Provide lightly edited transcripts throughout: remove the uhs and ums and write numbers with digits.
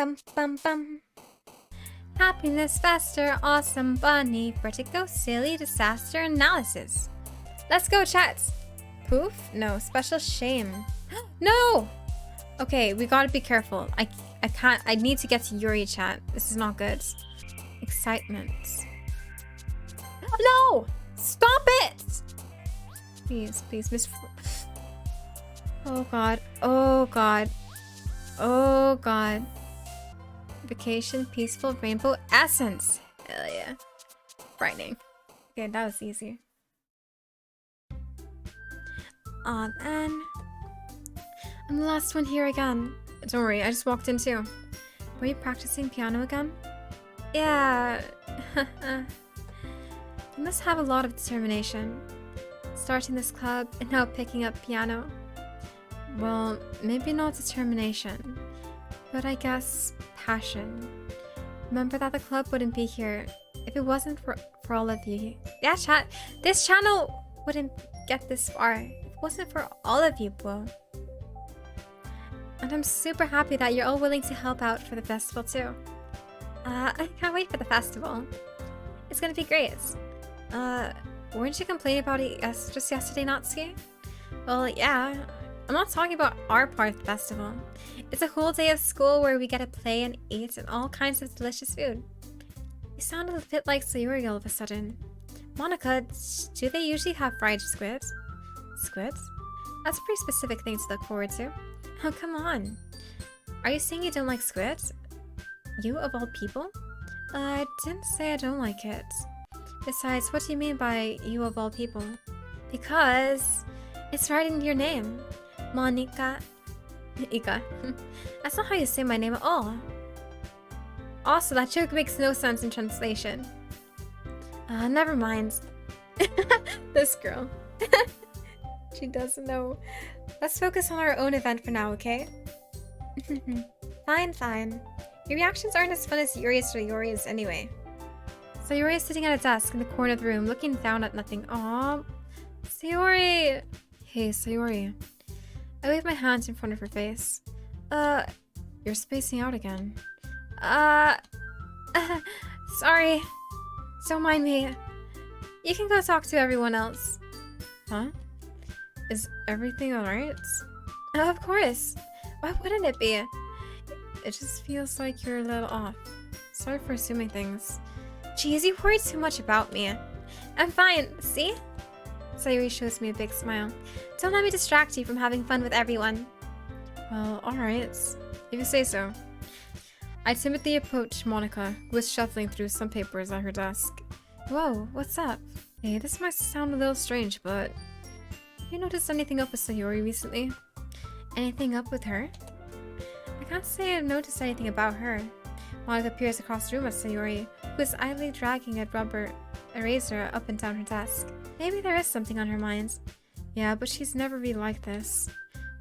bum bum bum. Happiness faster, awesome bunny, vertigo, silly, disaster, analysis. Let's go, chats. Poof? No, special shame. No! Okay, we gotta be careful. I can't, I need to get to Yuri chat. This is not good. Excitement. No! Stop it! Please, please, Miss. Oh god. Oh god. Oh god. Vacation, peaceful, rainbow, essence. Hell yeah. Frightening. Okay, that was easy. Aw, man. I'm the last one here again. Don't worry, I just walked in too. Were you practicing piano again? Yeah. You must have a lot of determination. Starting this club and now picking up piano. Well, maybe not determination, but I guess passion. Remember that the club wouldn't be here if it wasn't for all of you. Yeah, chat. This channel wouldn't get this far if it wasn't for all of you, bro. And I'm super happy that you're all willing to help out for the festival too. I can't wait for the festival. It's gonna be great. Weren't you complaining about it just yesterday, Natsuki? Well, yeah. I'm not talking about our part of the festival. It's a whole day of school where we get to play and eat and all kinds of delicious food. You sound a bit like Sayori all of a sudden. Monika, do they usually have fried squids? Squids? That's a pretty specific thing to look forward to. Oh, come on. Are you saying you don't like squids? You, of all people? I didn't say I don't like it. Besides, what do you mean by you of all people? Because it's right in your name. Monika. Ika. That's not how you say my name at all. Also, that joke makes no sense in translation. Never mind. This girl. She doesn't know. Let's focus on our own event for now, okay? Fine, fine. Your reactions aren't as fun as Yuri's or Yuri's anyway. Sayori is sitting at a desk in the corner of the room, looking down at nothing. Aww. Sayori! Hey, Sayori. I wave my hands in front of her face. You're spacing out again. Sorry. Don't mind me. You can go talk to everyone else. Huh? Is everything alright? Of course. Why wouldn't it be? It just feels like you're a little off. Sorry for assuming things. Jeez, you worry too much about me. I'm fine, see? Sayori shows me a big smile. Don't let me distract you from having fun with everyone. Well, alright. If you say so. I timidly approached Monika, who was shuffling through some papers at her desk. Whoa, what's up? Hey, this might sound a little strange, but have you noticed anything up with Sayori recently? Anything up with her? I can't say I've noticed anything about her. Monika peers across the room at Sayori, who is idly dragging a rubber eraser up and down her desk. Maybe there is something on her mind. Yeah, but she's never really like this.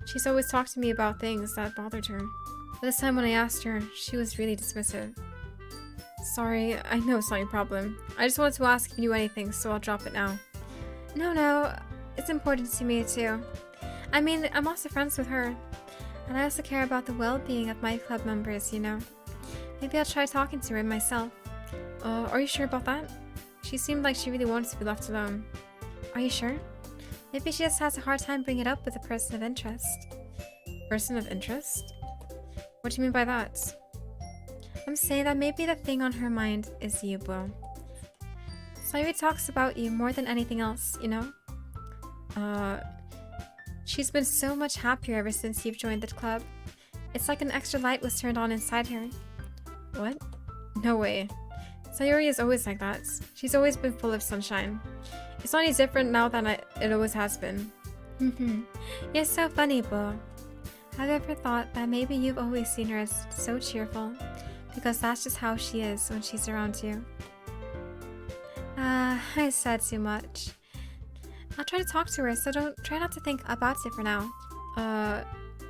She's always talked to me about things that bothered her. But this time when I asked her, she was really dismissive. Sorry, I know it's not your problem. I just wanted to ask if you knew anything, so I'll drop it now. No, it's important to me too. I mean, I'm also friends with her. And I also care about the well-being of my club members, you know. Maybe I'll try talking to her myself. Are you sure about that? She seemed like she really wanted to be left alone. Are you sure? Maybe she just has a hard time bringing it up with a person of interest. Person of interest? What do you mean by that? I'm saying that maybe the thing on her mind is you, Bo. Sayori talks about you more than anything else, you know? She's been so much happier ever since you've joined the club. It's like an extra light was turned on inside her. What? No way. Sayori is always like that. She's always been full of sunshine. It's not any different now than it always has been. You're so funny, Bo. Have you ever thought that maybe you've always seen her as so cheerful? Because that's just how she is when she's around you. I said too much. I'll try to talk to her, so try not to think about it for now.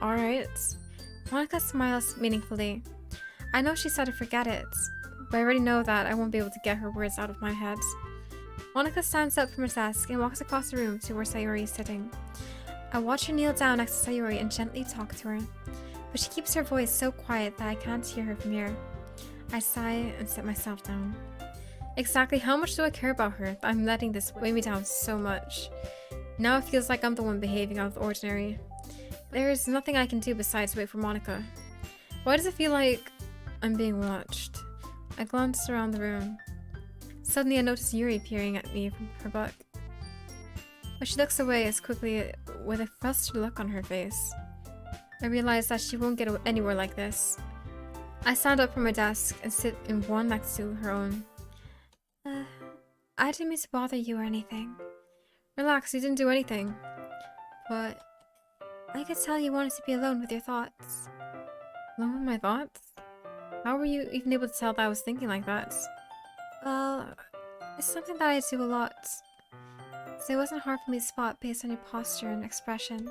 Alright. Monika smiles meaningfully. I know she said to forget it, but I already know that I won't be able to get her words out of my head. Monika stands up from her desk and walks across the room to where Sayori is sitting. I watch her kneel down next to Sayori and gently talk to her. but she keeps her voice so quiet that I can't hear her from here. I sigh and sit myself down. Exactly how much do I care about her that I'm letting this weigh me down so much? Now it feels like I'm the one behaving out of the ordinary. There is nothing I can do besides wait for Monika. Why does it feel like I'm being watched? I glance around the room. Suddenly I notice Yuri peering at me from her book. But she looks away as quickly with a frustrated look on her face. I realize that she won't get anywhere like this. I stand up from my desk and sit in one next to her own. I didn't mean to bother you or anything. Relax, you didn't do anything. But I could tell you wanted to be alone with your thoughts. Alone with my thoughts? How were you even able to tell that I was thinking like that? Well, it's something that I do a lot. So it wasn't hard for me to spot based on your posture and expression.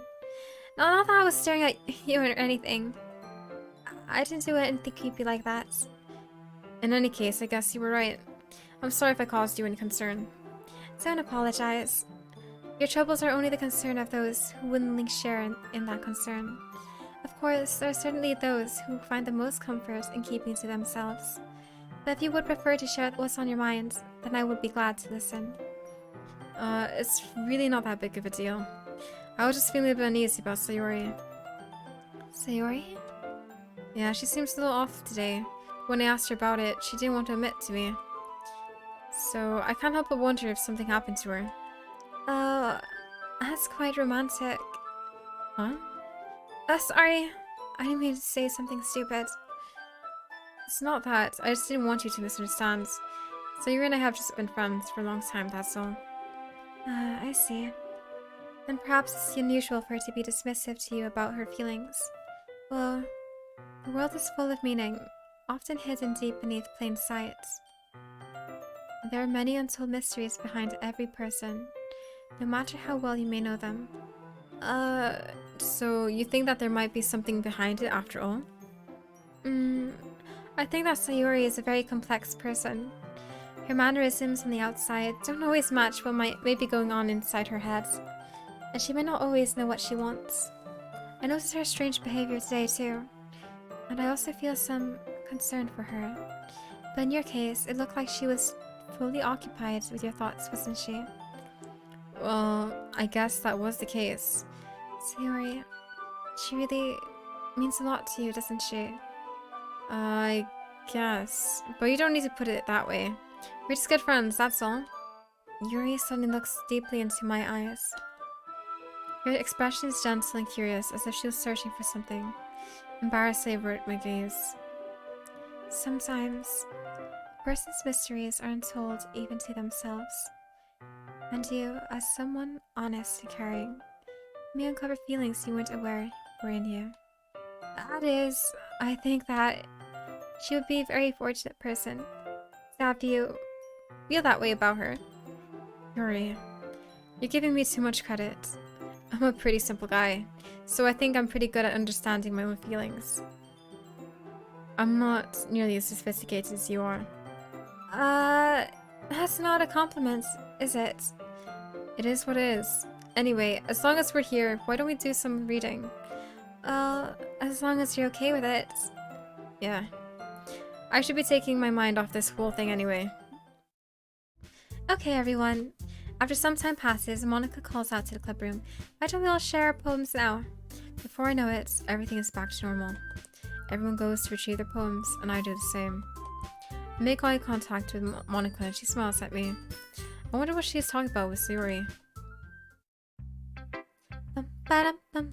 Not that I was staring at you or anything. I didn't do anything creepy like that. In any case, I guess you were right. I'm sorry if I caused you any concern. Don't apologize. Your troubles are only the concern of those who willingly share in that concern. Of course, there are certainly those who find the most comfort in keeping to themselves. But if you would prefer to share what's on your mind, then I would be glad to listen. It's really not that big of a deal. I was just feeling a bit uneasy about Sayori. Sayori? Yeah, she seems a little off today. When I asked her about it, she didn't want to admit to me. So I can't help but wonder if something happened to her. Oh, that's quite romantic. Huh? Sorry. I didn't mean to say something stupid. It's not that. I just didn't want you to misunderstand. Sayori and I have just been friends for a long time, that's all. I see. Then perhaps it's unusual for her to be dismissive to you about her feelings. Well, the world is full of meaning, often hidden deep beneath plain sight. There are many untold mysteries behind every person, no matter how well you may know them. So you think that there might be something behind it after all? I think that Sayori is a very complex person. Her mannerisms on the outside don't always match what may be going on inside her head, and she may not always know what she wants. I noticed her strange behavior today too, and I also feel some concern for her. But in your case, it looked like she was fully occupied with your thoughts, wasn't she? Well, I guess that was the case. Sayori, she really means a lot to you, doesn't she? I guess. But you don't need to put it that way. We're just good friends, that's all. Yuri suddenly looks deeply into my eyes. Her expression is gentle and curious, as if she was searching for something. Embarrassed, I avert my gaze. Sometimes, a person's mysteries are untold even to themselves. And you, as someone honest and caring, may uncover feelings you weren't aware were in you. That is, I think that she would be a very fortunate person to have you feel that way about her. Yuri, you're giving me too much credit. I'm a pretty simple guy, so I think I'm pretty good at understanding my own feelings. I'm not nearly as sophisticated as you are. That's not a compliment, is it? It is what it is. Anyway, as long as we're here, why don't we do some reading? As long as you're okay with it. Yeah. I should be taking my mind off this whole thing anyway. Okay, everyone. After some time passes, Monika calls out to the club room. Why don't we all share our poems now? Before I know it, everything is back to normal. Everyone goes to retrieve their poems, and I do the same. I make eye contact with Monika, and she smiles at me. I wonder what she's talking about with Sayori.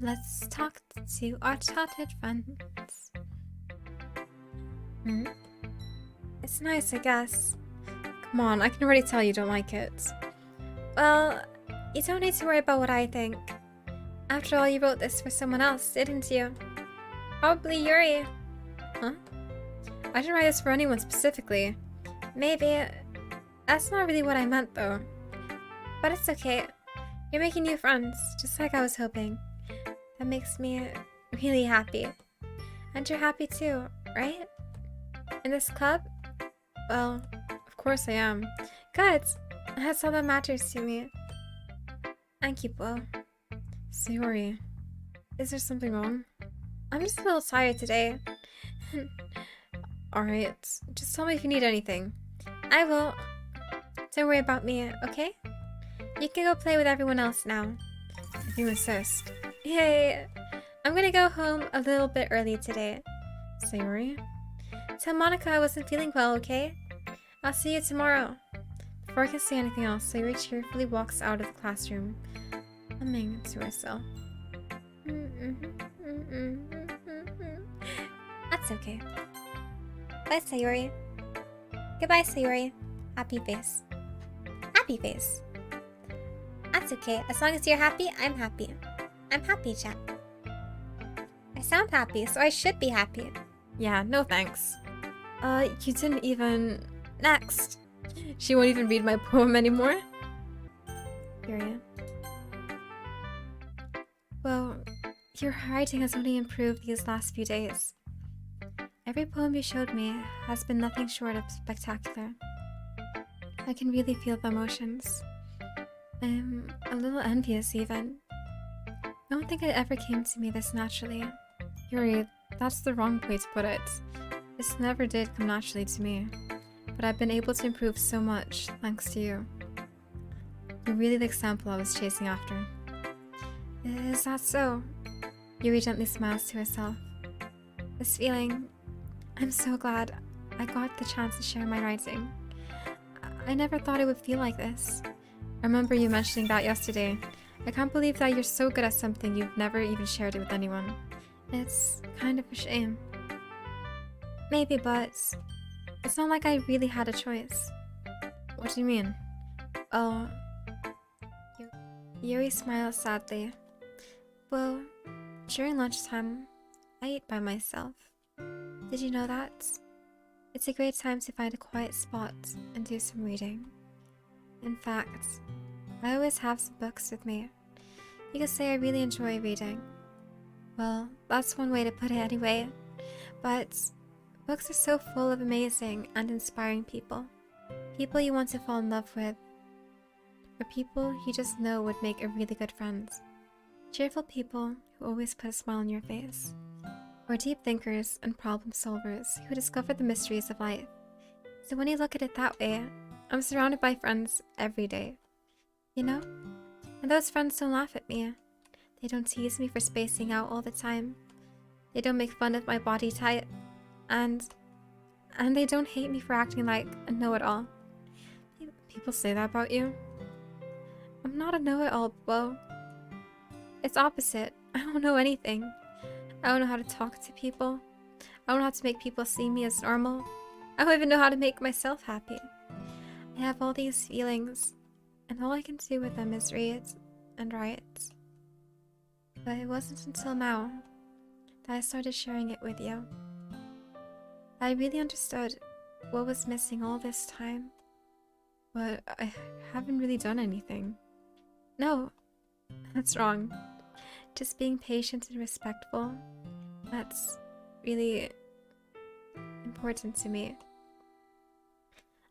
Let's talk to our childhood friends. It's nice, I guess. Come on, I can already tell you don't like it. Well, you don't need to worry about what I think. After all, you wrote this for someone else, didn't you? Probably Yuri. Huh? I didn't write this for anyone specifically. Maybe. That's not really what I meant, though. But it's okay. You're making new friends, just like I was hoping. That makes me really happy. And you're happy too, right? In this club? Well, of course I am. Good! That's all that matters to me. And keep well. Sayori, is there something wrong? I'm just a little tired today. Alright, just tell me if you need anything. I will. Don't worry about me, okay? You can go play with everyone else now. If you insist. Yay! I'm gonna go home a little bit early today. Sayori? Tell Monika I wasn't feeling well, okay? I'll see you tomorrow. Before I can say anything else, Sayori cheerfully walks out of the classroom, humming to herself. That's okay. Bye, Sayori. Goodbye, Sayori. Happy face. Happy face. That's okay. As long as you're happy, I'm happy. I'm happy, chap. I sound happy, so I should be happy. Yeah, no thanks. You didn't even... Next. She won't even read my poem anymore? Yuri. Well, your writing has only improved these last few days. Every poem you showed me has been nothing short of spectacular. I can really feel the emotions. I'm a little envious even. I don't think it ever came to me this naturally. Yuri, that's the wrong way to put it. This never did come naturally to me, but I've been able to improve so much thanks to you. You're really the example I was chasing after. Is that so? Yuri gently smiles to herself. This feeling, I'm so glad I got the chance to share my writing. I never thought it would feel like this. I remember you mentioning that yesterday. I can't believe that you're so good at something you've never even shared it with anyone. It's kind of a shame. Maybe, but it's not like I really had a choice. What do you mean? Oh. Yuri smiles sadly. Well, during lunchtime, I eat by myself. Did you know that? It's a great time to find a quiet spot and do some reading. In fact, I always have some books with me. You could say I really enjoy reading. Well, that's one way to put it anyway. But books are so full of amazing and inspiring people. People you want to fall in love with. Or people you just know would make a really good friend. Cheerful people who always put a smile on your face. Or deep thinkers and problem solvers who discover the mysteries of life. So when you look at it that way, I'm surrounded by friends every day. You know? And those friends don't laugh at me. They don't tease me for spacing out all the time. They don't make fun of my body type. And they don't hate me for acting like a know-it-all. People say that about you. I'm not a know-it-all, Bo. It's opposite. I don't know anything. I don't know how to talk to people. I don't know how to make people see me as normal. I don't even know how to make myself happy. I have all these feelings, and all I can do with them is read and write. But it wasn't until now that I started sharing it with you. I really understood what was missing all this time. But I haven't really done anything. No, that's wrong. Just being patient and respectful, that's really important to me.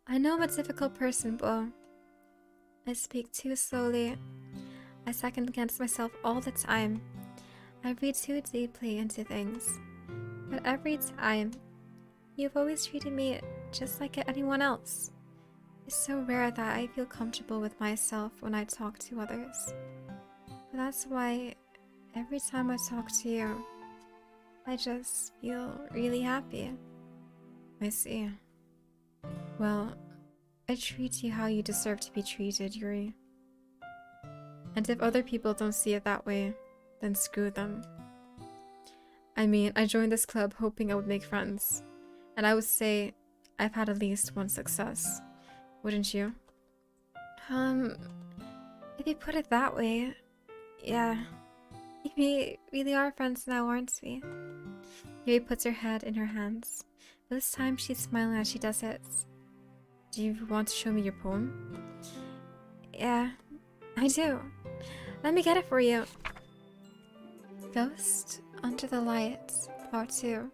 I know I'm a difficult person, Bo. I speak too slowly. I second guess myself all the time. I read too deeply into things. But every time, you've always treated me just like anyone else. It's so rare that I feel comfortable with myself when I talk to others. But that's why every time I talk to you, I just feel really happy. I see. Well, I treat you how you deserve to be treated, Yuri. And if other people don't see it that way, then screw them. I mean, I joined this club hoping I would make friends. And I would say I've had at least one success. Wouldn't you? If you put it that way, yeah. We really are friends now, aren't we? Yuri puts her head in her hands. But this time she's smiling as she does it. Do you want to show me your poem? Yeah, I do. Let me get it for you. Ghost Under the Lights, Part 2.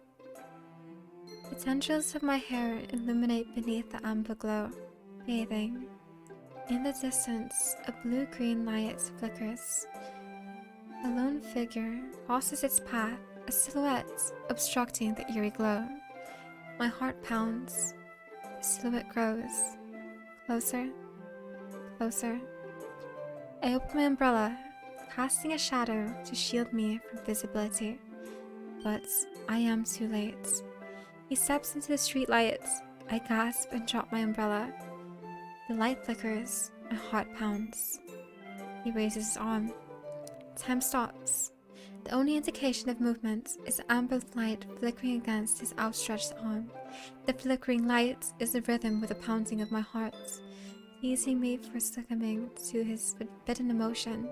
The tendrils of my hair illuminate beneath the amber glow, bathing. In the distance, a blue-green light flickers. A lone figure crosses its path, a silhouette obstructing the eerie glow. My heart pounds. The silhouette grows. Closer. Closer. I open my umbrella, casting a shadow to shield me from visibility. But I am too late. He steps into the street light. I gasp and drop my umbrella. The light flickers. My heart pounds. He raises his arm. Time stops. The only indication of movement is the amber light flickering against his outstretched arm. The flickering light is the rhythm with the pounding of my heart, teasing me for succumbing to his forbidden emotion.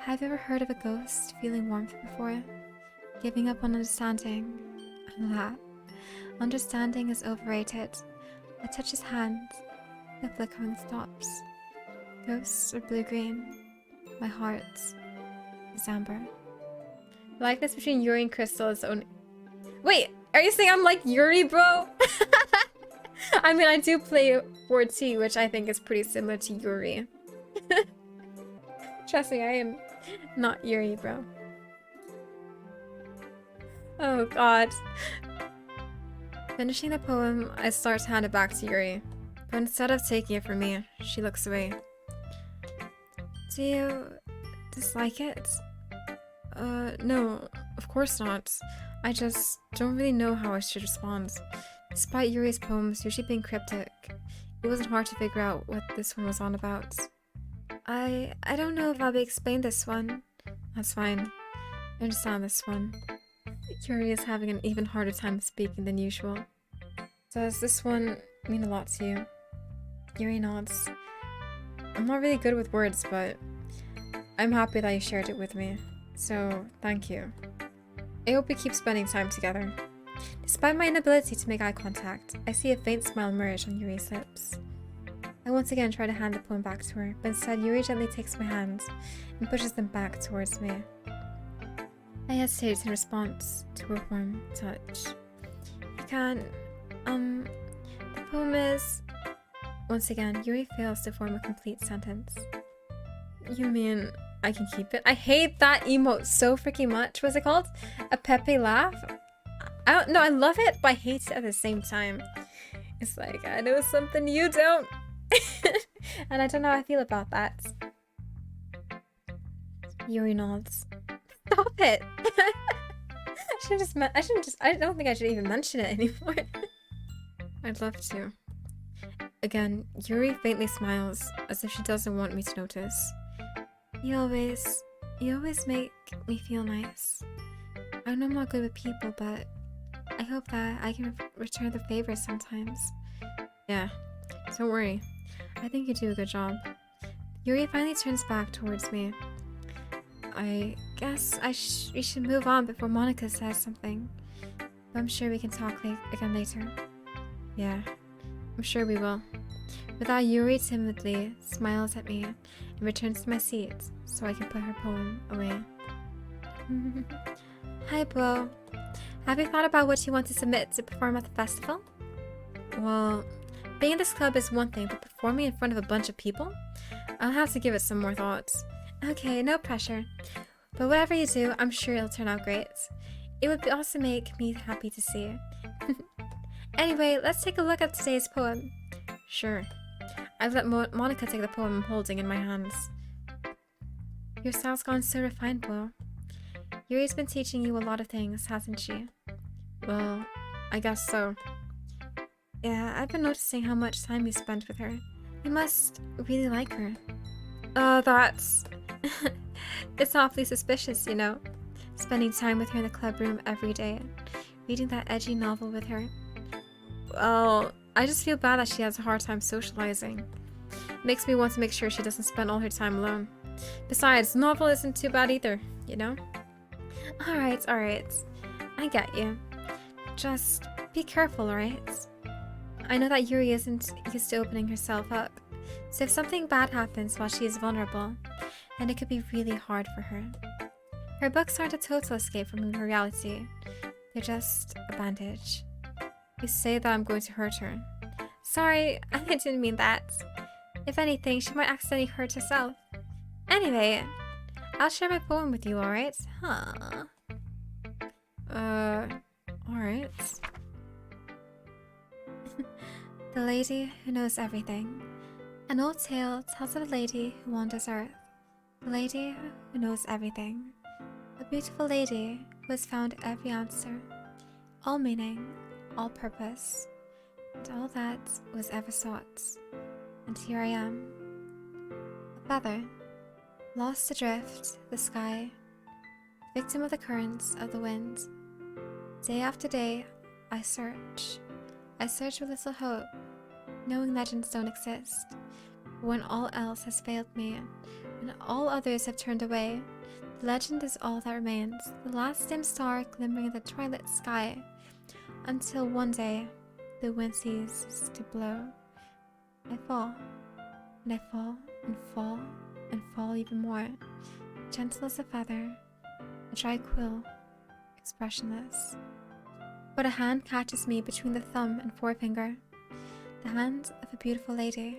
Have you ever heard of a ghost feeling warmth before? Giving up on understanding? I laugh. Understanding is overrated. I touch his hand. The flickering stops. Ghosts are blue-green. My heart is amber. The likeness between Yuri and Crystal is only... Wait, are you saying I'm like Yuri, bro? I mean, I do play Ward T, which I think is pretty similar to Yuri. Trust me, I am not Yuri, bro. Oh god. Finishing the poem, I start to hand it back to Yuri. But instead of taking it from me, she looks away. Do you dislike it? No, of course not. I just don't really know how I should respond. Despite Yuri's poems usually being cryptic, it wasn't hard to figure out what this one was on about. I don't know if I'll be explained this one. That's fine. I understand this one. Yuri is having an even harder time speaking than usual. Does this one mean a lot to you? Yuri nods. I'm not really good with words, but I'm happy that you shared it with me. So, thank you. I hope we keep spending time together. Despite my inability to make eye contact, I see a faint smile emerge on Yuri's lips. I once again try to hand the poem back to her, but instead Yuri gently takes my hands and pushes them back towards me. I hesitate in response to her warm touch. You can, the poem is... Once again, Yuri fails to form a complete sentence. You mean I can keep it? I hate that emote so freaking much. What's it called? A Pepe laugh? I don't know, I love it, but I hate it at the same time. It's like, I know something you don't. And I don't know how I feel about that. Yuri nods. Stop it! I don't think I should even mention it anymore. I'd love to. Again, Yuri faintly smiles, as if she doesn't want me to notice. You always make me feel nice. I know I'm not good with people, but I hope that I can return the favor sometimes. Yeah, don't worry. I think you do a good job. Yuri finally turns back towards me. I guess we should move on before Monika says something. But I'm sure we can talk again later. Yeah, I'm sure we will. With that, Yuri timidly smiles at me and returns to my seat so I can put her poem away. Hi, Bo. Have you thought about what you want to submit to perform at the festival? Well, being in this club is one thing, but performing in front of a bunch of people? I'll have to give it some more thoughts. Okay, no pressure. But whatever you do, I'm sure it'll turn out great. It would also make me happy to see. Anyway, let's take a look at today's poem. Sure. I've let Monika take the poem I'm holding in my hands. Your style's gone so refined, Bo. Yuri's been teaching you a lot of things, hasn't she? Well, I guess so. Yeah, I've been noticing how much time you spent with her. You must really like her. That's... It's awfully suspicious, you know. Spending time with her in the club room every day. Reading that edgy novel with her. Well, I just feel bad that she has a hard time socializing. It makes me want to make sure she doesn't spend all her time alone. Besides, the novel isn't too bad either, you know? Alright. I get you. Just be careful, alright? I know that Yuri isn't used to opening herself up, so if something bad happens while she is vulnerable, then it could be really hard for her. Her books aren't a total escape from her reality. They're just a bandage. You say that I'm going to hurt her. Sorry, I didn't mean that. If anything, she might accidentally hurt herself. Anyway, I'll share my poem with you, alright? Huh. Alright. The lady who knows everything. An old tale tells of a lady who wanders Earth. The lady who knows everything. A beautiful lady who has found every answer, all meaning, all purpose, and all that was ever sought. And here I am, a feather, lost adrift the sky, victim of the currents of the wind. Day after day, I search with little hope, knowing legends don't exist. But when all else has failed me, when all others have turned away, the legend is all that remains, the last dim star glimmering in the twilight sky, until one day, the wind ceases to blow. I fall, and I fall, and fall, and fall even more, gentle as a feather, a dry quill, expressionless. But a hand catches me between the thumb and forefinger, the hand of a beautiful lady.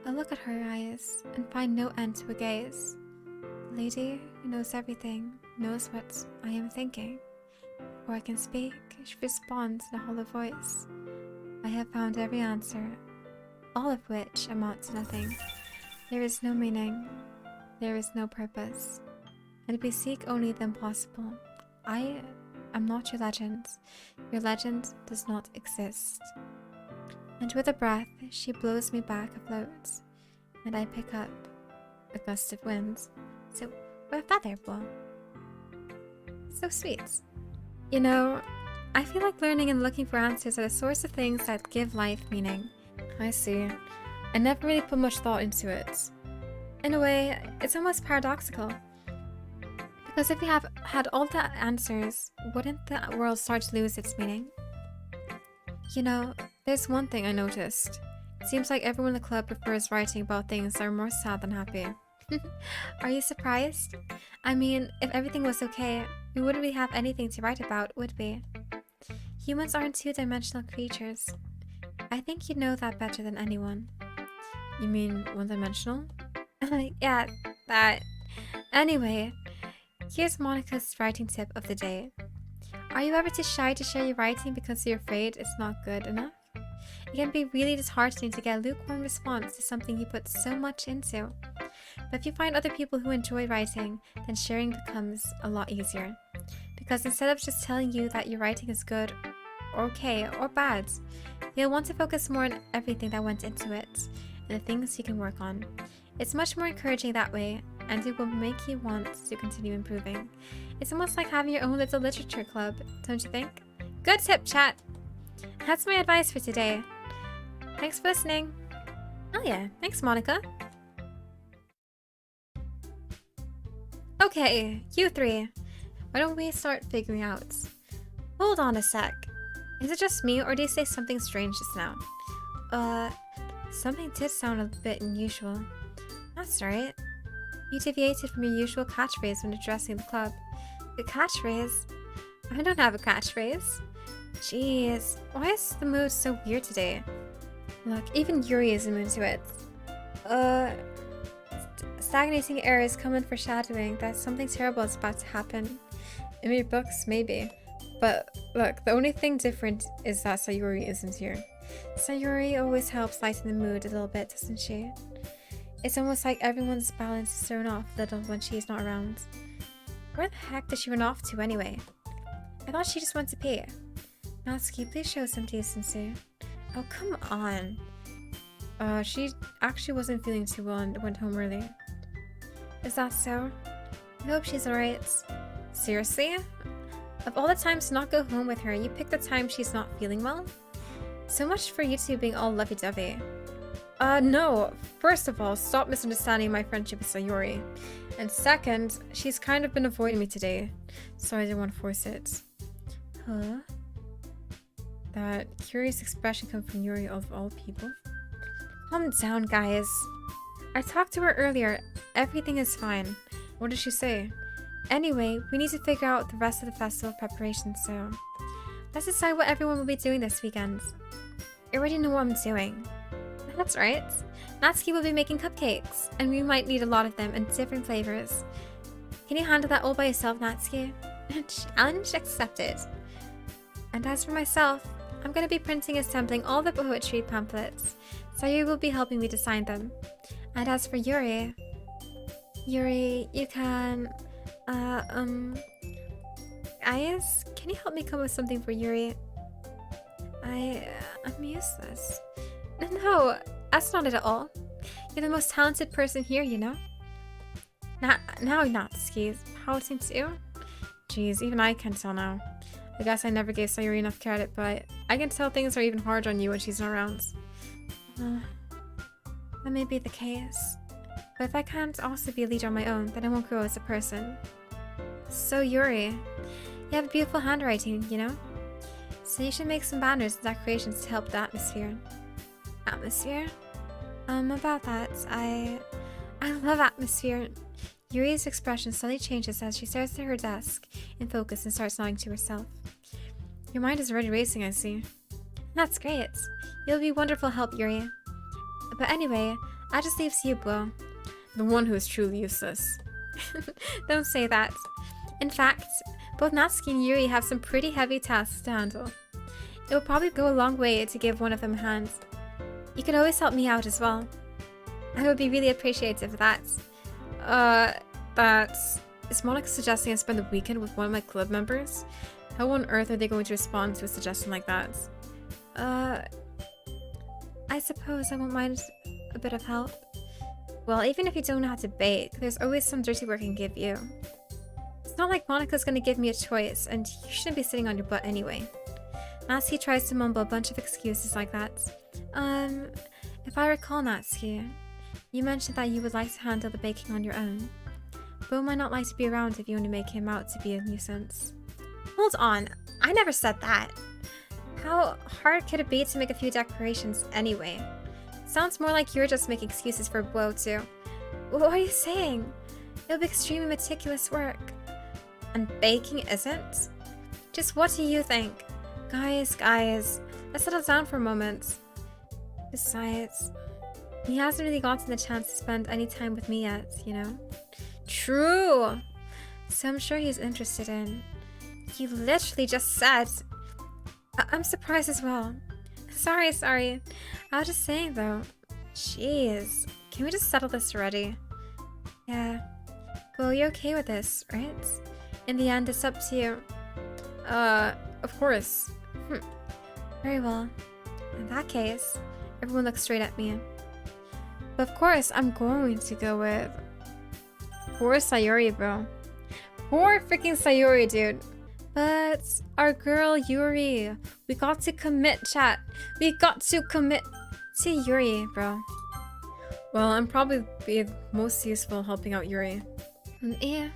I look at her eyes and find no end to a gaze. The lady who knows everything knows what I am thinking. Before I can speak, she responds in a hollow voice. I have found every answer, all of which amount to nothing. There is no meaning, there is no purpose, and we seek only the impossible. I am not your legend. Your legend does not exist. And with a breath, she blows me back afloat, and I pick up a gust of wind. So, we're a feather, boy. So sweet. You know, I feel like learning and looking for answers are the sorts of things that give life meaning. I see. I never really put much thought into it. In a way, it's almost paradoxical. Because if we have had all the answers, wouldn't the world start to lose its meaning? You know, there's one thing I noticed. It seems like everyone in the club prefers writing about things that are more sad than happy. Are you surprised? I mean, if everything was okay, we wouldn't really have anything to write about, would we? Humans aren't two-dimensional creatures. I think you know that better than anyone. You mean one-dimensional? Yeah, that. Anyway, here's Monika's writing tip of the day. Are you ever too shy to share your writing because you're afraid it's not good enough? It can be really disheartening to get a lukewarm response to something you put so much into. But if you find other people who enjoy writing, then sharing becomes a lot easier. Because instead of just telling you that your writing is good, or okay, or bad, you'll want to focus more on everything that went into it, and the things you can work on. It's much more encouraging that way, and it will make you want to continue improving. It's almost like having your own little literature club, don't you think? Good tip, chat! That's my advice for today. Thanks for listening. Oh yeah, thanks Monika. Okay, you three. Why don't we start figuring out? Hold on a sec. Is it just me, or did you say something strange just now? Something did sound a bit unusual. That's right. You deviated from your usual catchphrase when addressing the club. The catchphrase? I don't have a catchphrase. Jeez, why is the mood so weird today? Look, even Yuri isn't into it. Stagnating air is common foreshadowing that something terrible is about to happen. In your books, maybe. But look, the only thing different is that Sayori isn't here. Sayori always helps lighten the mood a little bit, doesn't she? It's almost like everyone's balance is thrown off a little when she's not around. Where the heck did she run off to anyway? I thought she just went to pee. Natsuki, please show some decency. Oh, come on. She actually wasn't feeling too well and went home early. Is that so? I hope she's alright. Seriously? Of all the times to not go home with her, you pick the time she's not feeling well? So much for you two being all lovey-dovey. No. First of all, stop misunderstanding my friendship with Sayori. And second, she's kind of been avoiding me today, so I didn't want to force it. Huh? That curious expression come from Yuri of all people? Calm down, guys. I talked to her earlier. Everything is fine. What did she say? Anyway, we need to figure out the rest of the festival preparations, so let's decide what everyone will be doing this weekend. I already know what I'm doing. That's right. Natsuki will be making cupcakes, and we might need a lot of them in different flavors. Can you handle that all by yourself, Natsuki? Challenge accepted. And as for myself, I'm gonna be printing and sampling all the poetry pamphlets. Sayori will be helping me to sign them. And as for Yuri, you can, Ayas, can you help me come with something for Yuri? I'm useless. No, that's not it at all. You're the most talented person here, you know? Now Natsuki's pouting too? Jeez, even I can tell now. I guess I never gave Sayori enough credit, but I can tell things are even harder on you when she's not around. That may be the case. But if I can't also be a leader on my own, then I won't grow as a person. So Yuri, you have beautiful handwriting, you know? So you should make some banners and decorations to help the atmosphere. Atmosphere? About that, I love atmosphere. Yuri's expression slowly changes as she stares at her desk in focus and starts nodding to herself. Your mind is already racing, I see. That's great. You'll be wonderful help, Yuri. But anyway, that just leaves you, Bo. The one who is truly useless. Don't say that. In fact, both Natsuki and Yuri have some pretty heavy tasks to handle. It will probably go a long way to give one of them a hand. You can always help me out as well. I would be really appreciative of that. Is Monika suggesting I spend the weekend with one of my club members? How on earth are they going to respond to a suggestion like that? I suppose I won't mind a bit of help. Well, even if you don't know how to bake, there's always some dirty work I can give you. It's not like Monika's gonna give me a choice, and you shouldn't be sitting on your butt anyway. Natsuki tries to mumble a bunch of excuses like that. If I recall, Natsuki, you mentioned that you would like to handle the baking on your own. Bo might not like to be around if you only make him out to be a nuisance. Hold on, I never said that. How hard could it be to make a few decorations anyway? Sounds more like you're just making excuses for Bo too. What are you saying? It'll be extremely meticulous work. And baking isn't? Just what do you think? Guys, let's settle down for a moment. Besides, he hasn't really gotten the chance to spend any time with me yet, you know? True! So I'm sure he's interested in... You literally just said... I'm surprised as well. Sorry. I was just saying though. Jeez. Can we just settle this already? Yeah. Well, you're okay with this, right? In the end, it's up to you. Of course. Very well. In that case, everyone looks straight at me. But of course, I'm going to go with... Poor Sayori, bro. Poor freaking Sayori, dude. But our girl Yuri, we got to commit, chat. We got to commit to Yuri, bro. Well, I'm probably be most useful helping out Yuri. Yeah.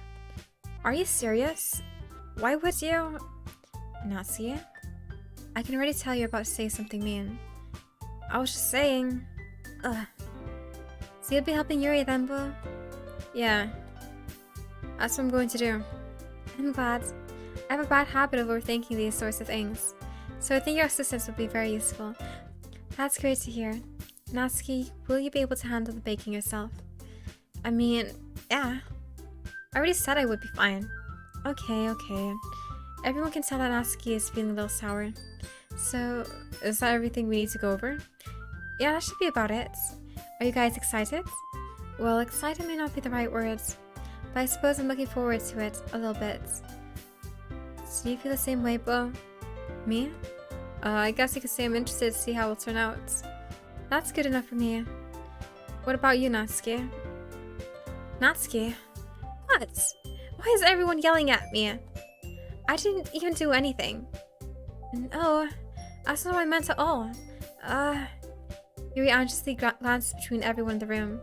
Are you serious? Why would you? Natsuki? I can already tell you're about to say something mean. I was just saying. Ugh. So you'll be helping Yuri then, boo? Yeah. That's what I'm going to do. I'm glad. I have a bad habit of overthinking these sorts of things, so I think your assistance would be very useful. That's great to hear. Natsuki, will you be able to handle the baking yourself? I mean, yeah. I already said I would be fine. Okay. Everyone can tell that Natsuki is feeling a little sour. So, is that everything we need to go over? Yeah, that should be about it. Are you guys excited? Well, excited may not be the right words, but I suppose I'm looking forward to it a little bit. So do you feel the same way, Bo? Me? I guess you could say I'm interested to see how it'll turn out. That's good enough for me. What about you, Natsuki? Natsuki? What? Why is everyone yelling at me? I didn't even do anything. No, that's not what I meant at all. Yuri anxiously glanced between everyone in the room.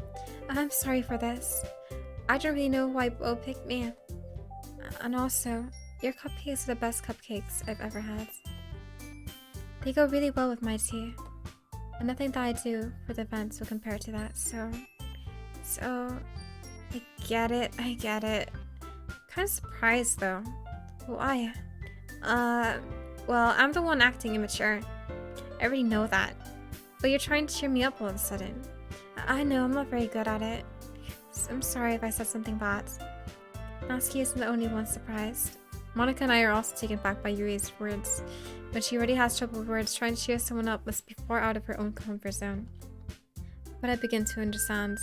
I'm sorry for this. I don't really know why Bo picked me. And also, your cupcakes are the best cupcakes I've ever had. They go really well with my tea. And nothing that I do for the events will compare to that, so... I get it. Kind of surprised though. Why? Well, I'm the one acting immature. I already know that. But you're trying to cheer me up all of a sudden. I know, I'm not very good at it. So I'm sorry if I said something bad. Natsuki isn't the only one surprised. Monika and I are also taken back by Yuri's words. When she already has trouble with words, trying to cheer someone up must be far out of her own comfort zone. But I begin to understand.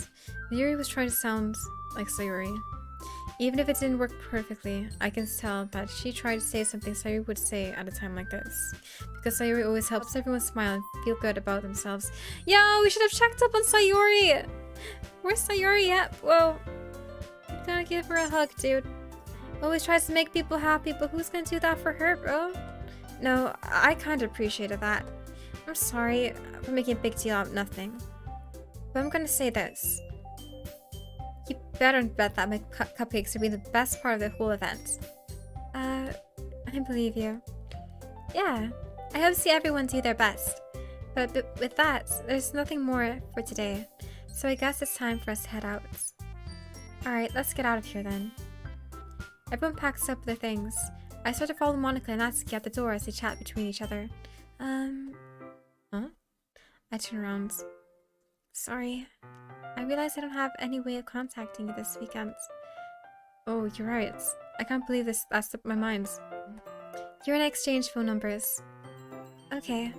Yuri was trying to sound like Sayori. Even if it didn't work perfectly, I can tell that she tried to say something Sayori would say at a time like this. Because Sayori always helps everyone smile and feel good about themselves. Yo, we should have checked up on Sayori! Where's Sayori at? Whoa. I'm gonna give her a hug, dude. Always tries to make people happy, but who's gonna do that for her, bro? No, I kinda appreciated that. I'm sorry for making a big deal out of nothing. But I'm gonna say this. You better bet that my cupcakes are being the best part of the whole event. I believe you. Yeah, I hope to see everyone do their best. But with that, there's nothing more for today. So I guess it's time for us to head out. Alright, let's get out of here then. Everyone packs up their things. I start to follow Monika and Natsuki at the door as they chat between each other. Huh? I turn around. Sorry. I realize I don't have any way of contacting you this weekend. Oh, you're right. I can't believe this. That slipped my mind. You and I exchange phone numbers. Okay.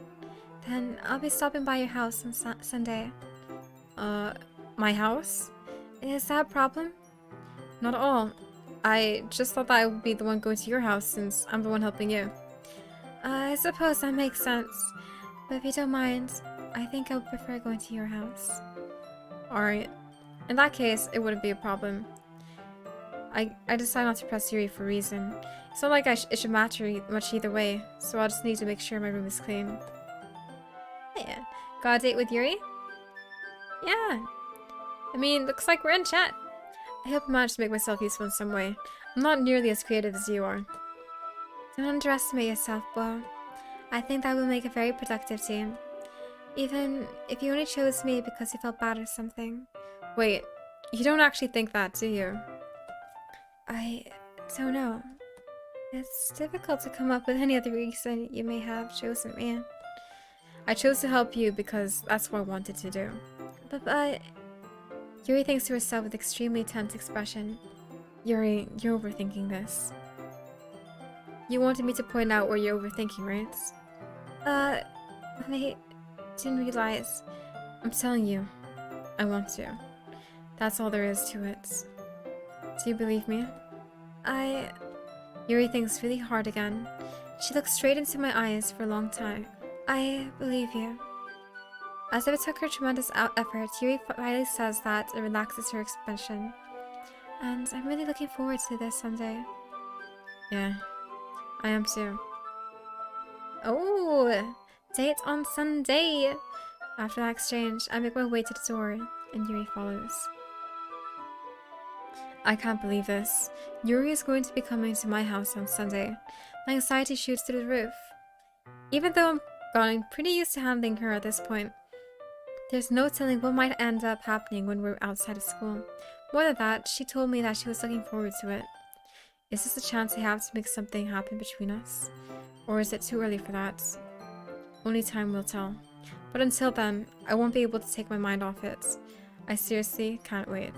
Then I'll be stopping by your house on Sunday. My house? Is that a problem? Not at all. I just thought that I would be the one going to your house since I'm the one helping you. I suppose that makes sense. But if you don't mind, I think I would prefer going to your house. Alright. In that case, it wouldn't be a problem. I decided not to press Yuri for a reason. It's not like it should matter much either way, so I'll just need to make sure my room is clean. Yeah. Got a date with Yuri? Yeah. I mean, looks like we're in chat. I hope I managed to make myself useful in some way. I'm not nearly as creative as you are. Don't underestimate yourself, Bo. I think that will make a very productive team. Even if you only chose me because you felt bad or something. Wait, you don't actually think that, do you? I don't know. It's difficult to come up with any other reason you may have chosen me. I chose to help you because that's what I wanted to do. But Yuri thinks to herself with extremely tense expression. Yuri, you're overthinking this. You wanted me to point out where you're overthinking, right? I didn't realize. I'm telling you, I want to. That's all there is to it. Do you believe me? Yuri thinks really hard again. She looks straight into my eyes for a long time. I believe you. As if it took her tremendous effort, Yuri finally says that it relaxes her expression. And I'm really looking forward to this Sunday. Yeah, I am too. Oh, date on Sunday! After that exchange, I make my way to the door, and Yuri follows. I can't believe this. Yuri is going to be coming to my house on Sunday. My anxiety shoots through the roof. Even though I'm gotten pretty used to handling her at this point, there's no telling what might end up happening when we're outside of school. More than that, she told me that she was looking forward to it. Is this a chance I have to make something happen between us? Or is it too early for that? Only time will tell. But until then, I won't be able to take my mind off it. I seriously can't wait.